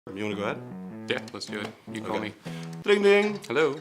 You want to go ahead? Yeah, let's do it. You call me. Ding ding. Hello.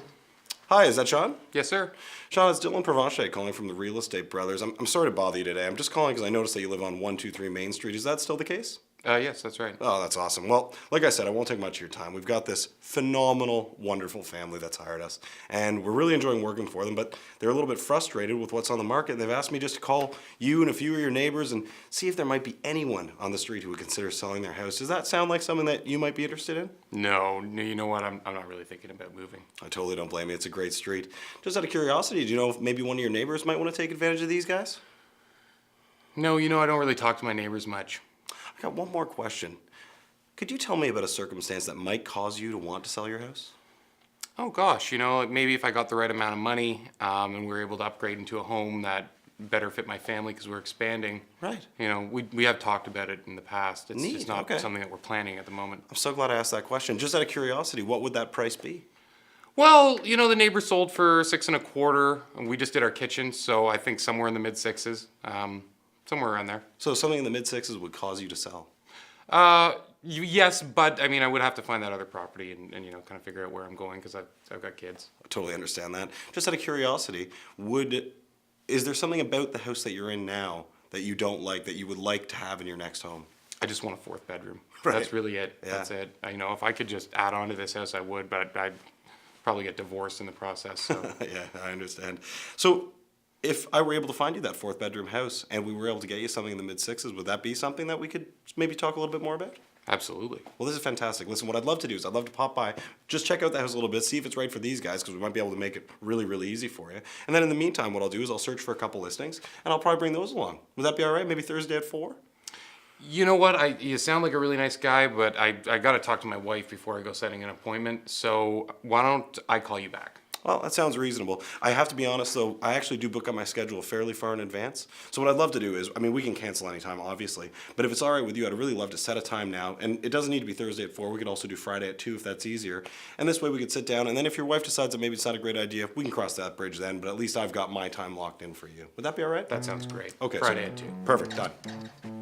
Hi, is that Sean? Yes, sir. Sean, it's Dylan Provencher calling from the Real Estate Brothers. I'm sorry to bother you today. I'm just calling because I noticed that you live on 123 Main Street. Is that still the case? Yes, that's right. Oh, that's awesome. Well, like I said, I won't take much of your time. We've got this phenomenal, wonderful family that's hired us, and we're really enjoying working for them, but they're a little bit frustrated with what's on the market. They've asked me just to call you and a few of your neighbors and see if there might be anyone on the street who would consider selling their house. Does that sound like something that you might be interested in? No, you know what? I'm not really thinking about moving. I totally don't blame you. It's a great street. Just out of curiosity, do you know if maybe one of your neighbors might want to take advantage of these guys? No, I don't really talk to my neighbors much. I got one more question. Could you tell me about a circumstance that might cause you to want to sell your house? Oh gosh, like maybe if I got the right amount of money and we were able to upgrade into a home that better fit my family because we're expanding. Right. We have talked about it in the past. It's Neat, just not okay. something that we're planning at the moment. I'm so glad I asked that question. Just out of curiosity, what would that price be? Well, the neighbor sold for 6.25, and we just did our kitchen, so I think somewhere in the mid sixes, somewhere around there. So something in the mid-sixes would cause you to sell. Yes, but I would have to find that other property and kind of figure out where I'm going because I've got kids. I totally understand that. Just out of curiosity, is there something about the house that you're in now that you don't like that you would like to have in your next home? I just want a fourth bedroom. Right. That's really it. Yeah. That's it. If I could just add on to this house, I would, but I'd probably get divorced in the process. So. Yeah, I understand. So if I were able to find you that fourth bedroom house and we were able to get you something in the mid-sixes, would that be something that we could maybe talk a little bit more about? Absolutely. Well, this is fantastic. Listen, what I'd love to do is I'd love to pop by, just check out the house a little bit, see if it's right for these guys, because we might be able to make it really, really easy for you. And then in the meantime, what I'll do is I'll search for a couple listings, and I'll probably bring those along. Would that be all right? Maybe Thursday at 4? You know what? You sound like a really nice guy, but I got to talk to my wife before I go setting an appointment. So why don't I call you back? Well, that sounds reasonable. I have to be honest, though, I actually do book up my schedule fairly far in advance. So what I'd love to do is, we can cancel anytime, obviously. But if it's all right with you, I'd really love to set a time now. And it doesn't need to be Thursday at 4. We could also do Friday at 2 if that's easier. And this way we could sit down. And then if your wife decides that maybe it's not a great idea, we can cross that bridge then. But at least I've got my time locked in for you. Would that be all right? That sounds great. Okay. Friday at 2. Perfect. Done.